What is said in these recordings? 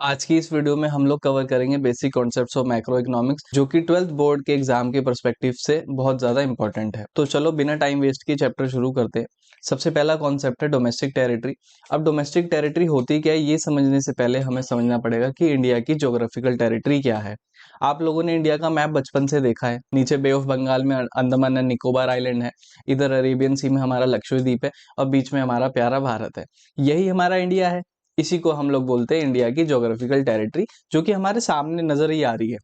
आज की इस वीडियो में हम लोग कवर करेंगे basic concepts of macro economics, जो कि 12th बोर्ड के एग्जाम के पर्सपेक्टिव से बहुत ज्यादा इंपॉर्टेंट है। तो चलो बिना टाइम वेस्ट किए चैप्टर शुरू करते हैं। सबसे पहला कॉन्सेप्ट है डोमेस्टिक टेरिटरी। अब डोमेस्टिक टेरिटरी होती क्या है, ये समझने से पहले हमें समझना पड़ेगा कि इंडिया की ज्योग्राफिकल टेरिटरी क्या है। आप लोगों ने इंडिया का मैप बचपन से देखा है। नीचे बे ऑफ बंगाल में अंडमान एंड निकोबार आइलैंड है, इधर अरेबियन सी में हमारा लक्षद्वीप है और बीच में हमारा प्यारा भारत है। यही हमारा इंडिया है। इसी को हम लोग बोलते हैं इंडिया की ज्योग्राफिकल टेरिटरी, जो कि हमारे सामने नजर ही आ रही है।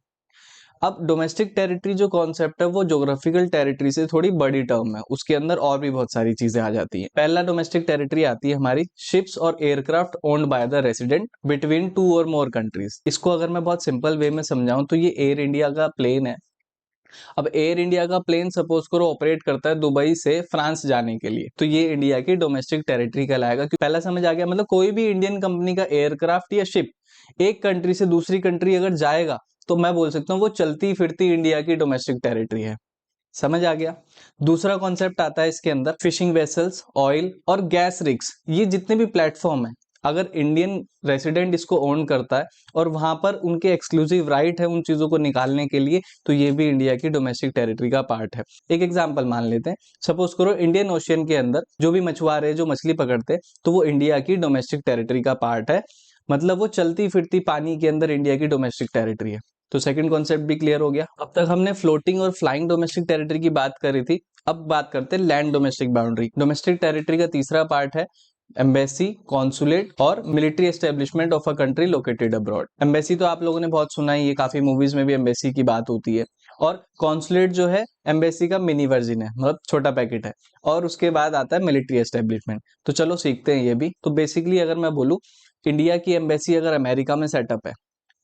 अब डोमेस्टिक टेरिटरी जो कॉन्सेप्ट है वो ज्योग्राफिकल टेरिटरी से थोड़ी बड़ी टर्म है, उसके अंदर और भी बहुत सारी चीजें आ जाती हैं। पहला डोमेस्टिक टेरिटरी आती है हमारी शिप्स और aircraft owned by the resident between two और मोर कंट्रीज। इसको अगर मैं बहुत सिंपल वे में समझाऊं तो ये एयर इंडिया का प्लेन है। अब एयर इंडिया का प्लेन सपोज करो ऑपरेट करता है दुबई से फ्रांस जाने के लिए, तो ये इंडिया की डोमेस्टिक टेरिटरी कहलाएगा। पहला समझ आ गया, मतलब कोई भी इंडियन कंपनी का एयरक्राफ्ट या शिप एक कंट्री से दूसरी कंट्री अगर जाएगा तो मैं बोल सकता हूँ वो चलती फिरती इंडिया की डोमेस्टिक टेरिटरी है। समझ आ गया। दूसरा कॉन्सेप्ट आता है इसके अंदर फिशिंग वेसल्स, ऑयल और गैस रिग्स। ये जितने भी प्लेटफॉर्म है, अगर इंडियन रेसिडेंट इसको ओन करता है और वहां पर उनके एक्सक्लूसिव राइट है उन चीजों को निकालने के लिए, तो ये भी इंडिया की डोमेस्टिक टेरिटरी का पार्ट है। एक एग्जांपल मान लेते हैं। सपोज करो इंडियन ओशियन के अंदर जो भी मछुआरे जो मछली पकड़ते हैं, तो वो इंडिया की डोमेस्टिक टेरिटरी का पार्ट है। मतलब वो चलती फिरती पानी के अंदर इंडिया की डोमेस्टिक टेरिटरी है। तो सेकंड कॉन्सेप्ट भी क्लियर हो गया। अब तक हमने फ्लोटिंग और फ्लाइंग डोमेस्टिक टेरिटरी की बात करी थी। अब बात करते हैं land domestic boundary. Domestic territory का तीसरा पार्ट है एम्बेसी, कॉन्सुलेट और military establishment of a country located abroad. Embassy तो आप लोगों ने बहुत सुना ही है, काफी मूवीज में भी एम्बेसी की बात होती है। और कॉन्सुलेट जो है एम्बेसी का मिनी वर्जन है, मतलब छोटा पैकेट है। और उसके बाद आता है मिलिट्री एस्टेब्लिशमेंट। तो चलो सीखते हैं ये भी। तो बेसिकली अगर मैं बोलूं, इंडिया की एम्बेसी अगर अमेरिका में सेटअप है,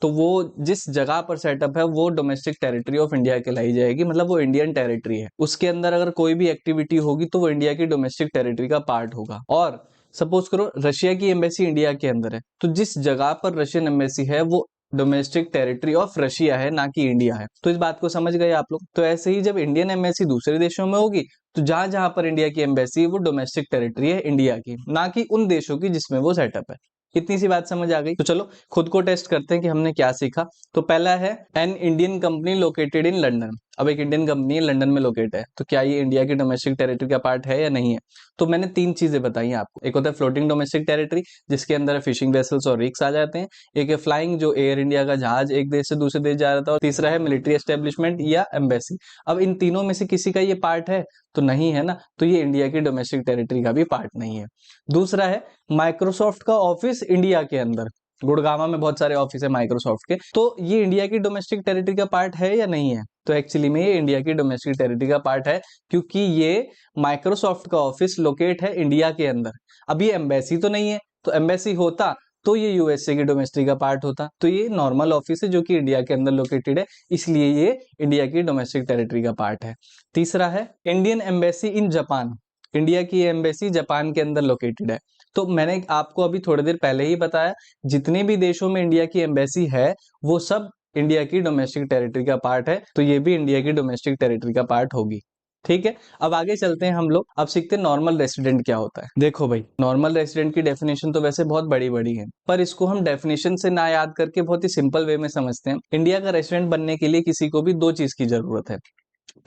तो वो जिस जगह पर सेटअप है वो डोमेस्टिक टेरिटरी ऑफ इंडिया कहलाई जाएगी, मतलब वो इंडियन टेरिटरी है। उसके अंदर अगर कोई भी एक्टिविटी होगी तो वो इंडिया की डोमेस्टिक टेरिटरी का पार्ट होगा। और सपोज करो रशिया की एम्बेसी इंडिया के अंदर है, तो जिस जगह पर रशियन एम्बेसी है वो डोमेस्टिक टेरिटरी ऑफ रशिया है, ना कि इंडिया है। तो इस बात को समझ गए आप लोग। तो ऐसे ही जब इंडियन एम्बेसी दूसरे देशों में होगी, तो जहां जहां पर इंडिया की एम्बेसी है वो डोमेस्टिक टेरिटरी है इंडिया की, ना कि उन देशों की जिसमें वो सेटअप है। इतनी सी बात समझ आ गई। तो चलो खुद को टेस्ट करते हैं कि हमने क्या सीखा। तो पहला है an Indian company located in London. अब एक इंडियन कंपनी लंदन में लोकेट है, तो क्या ये इंडिया की डोमेस्टिक टेरिटरी का पार्ट है या नहीं है। तो मैंने तीन चीजें बताई आपको। एक होता है फ्लोटिंग डोमेस्टिक टेरिटरी, जिसके अंदर फिशिंग वेसल्स और रिग्स आ जाते हैं। एक है फ्लाइंग, जो एयर इंडिया का जहाज एक देश से दूसरे देश जा रहा था। और तीसरा है मिलिट्री एस्टेब्लिशमेंट या एम्बेसी। अब इन तीनों में से किसी का ये पार्ट है तो नहीं है ना, तो ये इंडिया की डोमेस्टिक टेरिटरी का भी पार्ट नहीं है। दूसरा है माइक्रोसॉफ्ट का ऑफिस इंडिया के अंदर। गुड़गांव में बहुत सारे ऑफिस है माइक्रोसॉफ्ट के, तो ये इंडिया की डोमेस्टिक टेरिटरी का पार्ट है या नहीं है। तो एक्चुअली में ये इंडिया की डोमेस्टिक टेरिटरी का पार्ट है, क्योंकि ये माइक्रोसॉफ्ट का ऑफिस लोकेट है इंडिया के अंदर। अब ये एम्बेसी तो नहीं है, तो एम्बेसी होता तो ये यूएसए की डोमेस्टिक का पार्ट होता। तो ये नॉर्मल ऑफिस है जो कि इंडिया के अंदर लोकेटेड है, इसलिए ये इंडिया की डोमेस्टिक टेरिटरी का पार्ट है। तीसरा है Indian embassy in Japan. India की एम्बेसी जापान के अंदर लोकेटेड है। तो मैंने आपको अभी थोड़ी देर पहले ही बताया, जितने भी देशों में इंडिया की एम्बेसी है वो सब इंडिया की डोमेस्टिक टेरिटरी का पार्ट है, तो ये भी इंडिया की डोमेस्टिक टेरिटरी का पार्ट होगी। ठीक है, अब आगे चलते हैं हम लोग। अब सीखते हैं नॉर्मल रेसिडेंट क्या होता है। देखो भाई, नॉर्मल रेसिडेंट की डेफिनेशन तो वैसे बहुत बड़ी बड़ी है, पर इसको हम डेफिनेशन से ना याद करके बहुत ही सिंपल वे में समझते हैं। इंडिया का रेसिडेंट बनने के लिए किसी को भी दो चीज की जरूरत है।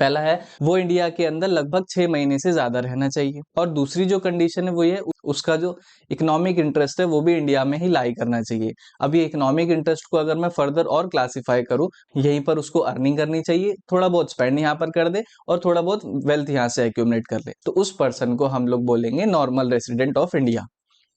पहला है वो इंडिया के अंदर लगभग 6 महीने से ज्यादा रहना चाहिए, और दूसरी जो कंडीशन है वो ये उसका जो इकोनॉमिक इंटरेस्ट है वो भी इंडिया में ही लाई करना चाहिए। अब ये इकोनॉमिक इंटरेस्ट को अगर मैं फर्दर और क्लासिफाई करूं, यहीं पर उसको अर्निंग करनी चाहिए, थोड़ा बहुत स्पेंड यहाँ पर कर दे और थोड़ा बहुत वेल्थ यहाँ से एक्यूमुलेट कर ले, तो उस पर्सन को हम लोग बोलेंगे नॉर्मल रेसिडेंट ऑफ इंडिया।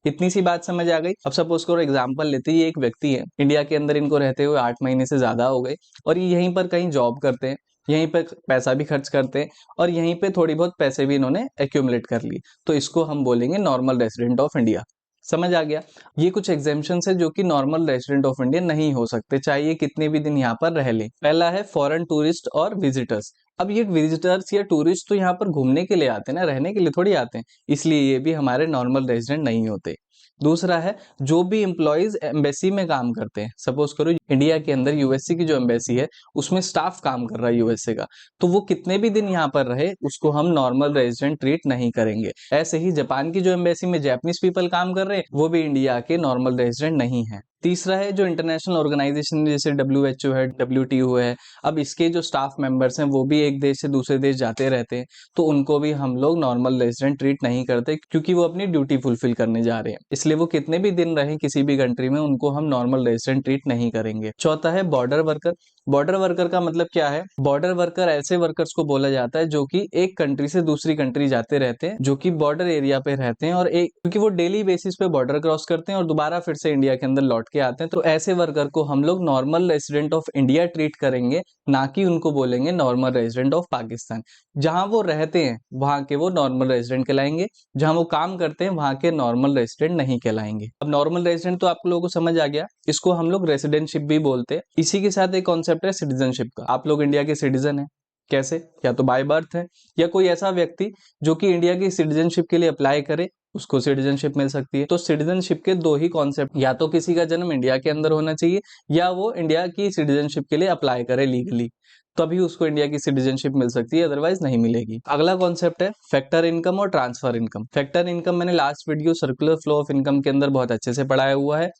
इतनी सी बात समझ आ गई। अब सपोज करो एग्जांपल लेते हैं, ये एक व्यक्ति है, इंडिया के अंदर इनको रहते हुए 8 महीने से ज्यादा हो गए, और ये यहीं पर कहीं जॉब करते हैं, यहीं पर पैसा भी खर्च करते हैं, और यहीं पे थोड़ी बहुत पैसे भी इन्होंने एक्यूमुलेट कर लिए, तो इसको हम बोलेंगे नॉर्मल रेसिडेंट ऑफ इंडिया। समझ आ गया। ये कुछ एग्जेम्पशन है जो कि नॉर्मल रेसिडेंट ऑफ इंडिया नहीं हो सकते, चाहे ये कितने भी दिन यहाँ पर रह ले। पहला है फॉरेन टूरिस्ट और विजिटर्स। अब ये विजिटर्स या टूरिस्ट तो यहाँ पर घूमने के लिए आते हैं ना, रहने के लिए थोड़ी आते हैं, इसलिए ये भी हमारे नॉर्मल रेजिडेंट नहीं होते। दूसरा है जो भी एम्प्लॉयज एम्बेसी में काम करते हैं। सपोज करो इंडिया के अंदर यूएसए की जो एम्बेसी है उसमें स्टाफ काम कर रहा है यूएसए का, तो वो कितने भी दिन यहाँ पर रहे उसको हम नॉर्मल रेजिडेंट ट्रीट नहीं करेंगे। ऐसे ही जापान की जो एम्बेसी में जैपनीज पीपल काम कर रहे हैं वो भी इंडिया के नॉर्मल रेजिडेंट नहीं है। तीसरा है जो इंटरनेशनल ऑर्गेनाइजेशन जैसे WHO है, WTO है, अब इसके जो स्टाफ मेंबर्स हैं वो भी एक देश से दूसरे देश जाते रहते हैं, तो उनको भी हम लोग नॉर्मल रेजिडेंट ट्रीट नहीं करते, क्योंकि वो अपनी ड्यूटी फुलफिल करने जा रहे हैं, इसलिए वो कितने भी दिन रहे किसी भी कंट्री में उनको हम नॉर्मल रेजिडेंट ट्रीट नहीं करेंगे। चौथा है बॉर्डर वर्कर। बॉर्डर वर्कर का मतलब क्या है? बॉर्डर वर्कर ऐसे वर्कर्स को बोला जाता है जो कि एक कंट्री से दूसरी कंट्री जाते रहते हैं, जो कि बॉर्डर एरिया पे रहते हैं, और एक क्योंकि वो डेली बेसिस पे बॉर्डर क्रॉस करते हैं और दोबारा फिर से इंडिया के अंदर लौट के आते हैं, तो ऐसे वर्कर को हम लोग normal resident of India treat करेंगे, ना कि उनको बोलेंगे नॉर्मल रेजिडेंट ऑफ पाकिस्तान। जहां वो रहते हैं वहां के वो नॉर्मल रेजिडेंट कहलाएंगे, जहां वो काम करते हैं वहां के नॉर्मल रेजिडेंट नहीं कहलाएंगे। अब नॉर्मल रेजिडेंट तो आप लोगों को समझ आ गया, इसको हम लोग रेसिडेंटशिप भी बोलते हैं। इसी के साथ एक कॉन्सेप्ट है सिटीजनशिप का। आप लोग इंडिया के सिटीजन है, कैसे? या तो बाय बर्थ है, या कोई ऐसा व्यक्ति जो कि इंडिया की सिटीजनशिप के लिए अप्लाई करे उसको सिटीजनशिप मिल सकती है। तो सिटीजनशिप के दो ही कॉन्सेप्ट, या तो किसी का जन्म इंडिया के अंदर होना चाहिए, या वो इंडिया की सिटीजनशिप के लिए अप्लाई करे लीगली, तभी उसको इंडिया की सिटीजनशिप मिल सकती है, अदरवाइज नहीं मिलेगी। अगला कॉन्सेप्ट है फैक्टर इनकम और ट्रांसफर इनकम। फैक्टर इनकम मैंने last video circular flow of income के अंदर बहुत अच्छे से पढ़ाया हुआ है।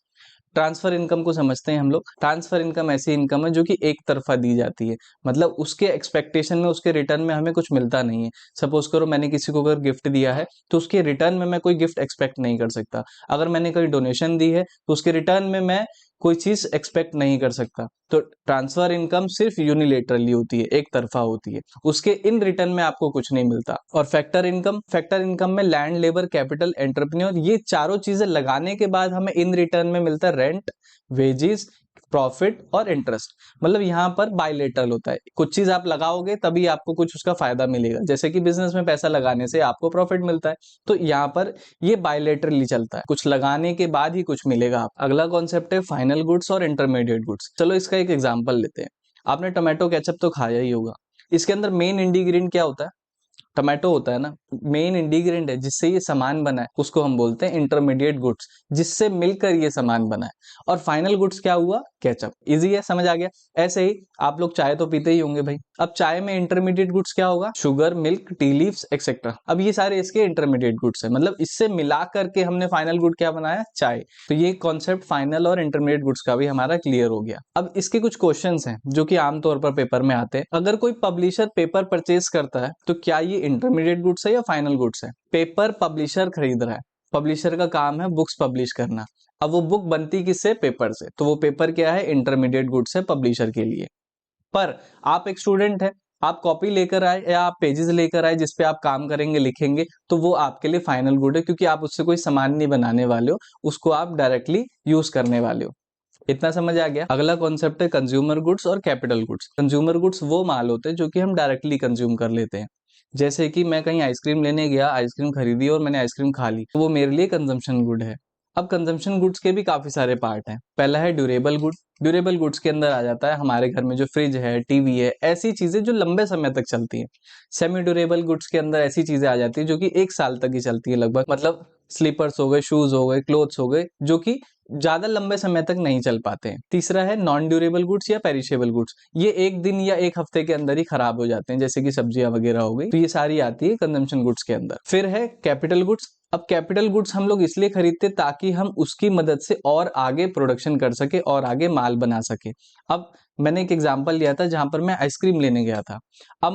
ट्रांसफर इनकम को समझते हैं हम लोग। ट्रांसफर इनकम ऐसी इनकम है जो कि एक तरफा दी जाती है, मतलब उसके एक्सपेक्टेशन में, उसके रिटर्न में हमें कुछ मिलता नहीं है। सपोज करो मैंने किसी को अगर गिफ्ट दिया है तो उसके रिटर्न में मैं कोई गिफ्ट एक्सपेक्ट नहीं कर सकता। अगर मैंने कोई डोनेशन दी है तो उसके रिटर्न में मैं कोई चीज एक्सपेक्ट नहीं कर सकता। तो ट्रांसफर इनकम सिर्फ यूनिलेटरली होती है, एक तरफा होती है, उसके इन रिटर्न में आपको कुछ नहीं मिलता। और फैक्टर इनकम में लैंड, लेबर, कैपिटल, एंटरप्रेन्योर, ये चारों चीजें लगाने के बाद हमें इन रिटर्न में मिलता है रेंट, वेजेस, प्रॉफिट और इंटरेस्ट। मतलब यहाँ पर बायलेटरल होता है, कुछ चीज आप लगाओगे तभी आपको कुछ उसका फायदा मिलेगा, जैसे कि बिजनेस में पैसा लगाने से आपको प्रॉफिट मिलता है, तो यहाँ पर ये बायलेटरली चलता है, कुछ लगाने के बाद ही कुछ मिलेगा। अगला कॉन्सेप्ट है फाइनल गुड्स और इंटरमीडिएट गुड्स। चलो इसका एक एग्जाम्पल लेते हैं। आपने टोमेटो केचप तो खाया ही होगा, इसके अंदर मेन इंग्रेडिएंट क्या होता है? टोमेटो होता है ना, मेन इंग्रेडिएंट है जिससे ये सामान बना है, उसको हम बोलते हैं इंटरमीडिएट गुड्स, जिससे मिलकर ये सामान बना है। और फाइनल गुड्स क्या हुआ? केचप। इजी है, समझ आ गया। ऐसे ही आप लोग चाय तो पीते ही होंगे भाई, अब चाय में इंटरमीडिएट गुड्स क्या होगा? Sugar, milk, tea leaves etcetera. अब ये सारे इसके इंटरमीडिएट गुड्स है, मतलब इससे मिला करके हमने फाइनल गुड क्या बनाया? चाय। तो ये कॉन्सेप्ट फाइनल और इंटरमीडिएट गुड्स का भी हमारा क्लियर हो गया। अब इसके कुछ क्वेश्चंस हैं जो कि आमतौर पर पेपर में आते हैं। अगर कोई पब्लिशर पेपर परचेज करता है तो क्या ये इंटरमीडिएट गुड्स है या फाइनल गुड्स है? पेपर पब्लिशर खरीद रहा है, पब्लिशर का काम है बुक्स पब्लिश करना। अब वो बुक बनती किससे? पेपर से, तो वो पेपर क्या है? इंटरमीडिएट गुड्स है पब्लिशर के लिए। पर आप एक स्टूडेंट है, आप कॉपी लेकर आए या आप पेजेस लेकर आए जिसपे आप काम करेंगे, लिखेंगे, तो वो आपके लिए फाइनल गुड है, क्योंकि आप उससे कोई सामान नहीं बनाने वाले हो, उसको आप डायरेक्टली यूज करने वाले हो। इतना समझ आ गया। अगला कॉन्सेप्ट है कंज्यूमर गुड्स और कैपिटल गुड्स। कंज्यूमर गुड्स वो माल होते हैं जो कि हम डायरेक्टली कंज्यूम कर लेते हैं, जैसे कि मैं कहीं आइसक्रीम लेने गया, आइसक्रीम खरीदी और मैंने आइसक्रीम खा ली, तो वो मेरे लिए कंजम्पशन गुड है। अब कंजम्पशन गुड्स के भी काफी सारे पार्ट हैं। पहला है ड्यूरेबल गुड। ड्यूरेबल गुड्स के अंदर आ जाता है हमारे घर में जो फ्रिज है, टीवी है, ऐसी चीजें जो लंबे समय तक चलती हैं। सेमी ड्यूरेबल गुड्स के अंदर ऐसी चीजें आ जाती है जो कि 1 साल तक ही चलती है लगभग, मतलब स्लीपर्स हो गए, शूज हो गए, क्लोथ्स हो गए, जो कि ज्यादा लंबे समय तक नहीं चल पाते हैं। तीसरा है नॉन ड्यूरेबल गुड्स या पेरिशेबल गुड्स। ये एक दिन या एक हफ्ते के अंदर ही खराब हो जाते हैं, जैसे कि सब्जियां वगैरह हो गई, तो ये सारी आती है कंजम्पशन गुड्स के अंदर। फिर है कैपिटल गुड्स। अब कैपिटल गुड्स हम लोग इसलिए खरीदते ताकि हम उसकी मदद से और आगे प्रोडक्शन कर सके और आगे माल बना सके। अब मैंने एक एग्जांपल लिया था जहां पर मैं आइसक्रीम लेने गया था। अब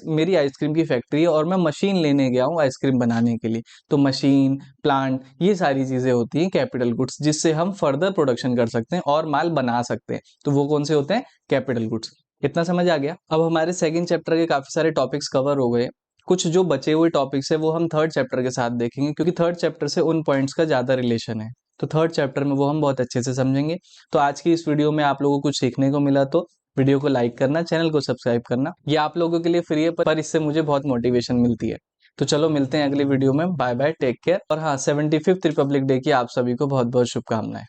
मेरी आइसक्रीम की फैक्ट्री है और मैं मशीन लेने गया हूँ आइसक्रीम बनाने के लिए, तो मशीन, प्लांट, ये सारी चीजें होती हैं कैपिटल गुड्स, जिससे हम फर्दर प्रोडक्शन कर सकते हैं और माल बना सकते हैं, तो वो कौन से होते हैं? Capital goods. इतना समझ आ गया। अब हमारे सेकंड चैप्टर के काफी सारे टॉपिक्स कवर हो गए, कुछ जो बचे हुए टॉपिक्स है वो हम थर्ड चैप्टर के साथ देखेंगे, क्योंकि थर्ड चैप्टर से उन पॉइंट्स का ज्यादा रिलेशन है, तो थर्ड चैप्टर में वो हम बहुत अच्छे से समझेंगे। तो आज की इस वीडियो में आप लोगों को कुछ सीखने को मिला तो वीडियो को लाइक करना, चैनल को सब्सक्राइब करना। ये आप लोगों के लिए फ्री है, पर इससे मुझे बहुत मोटिवेशन मिलती है। तो चलो मिलते हैं अगली वीडियो में। Bye bye, take care. और हाँ, 75th रिपब्लिक डे की आप सभी को बहुत बहुत शुभकामनाएं।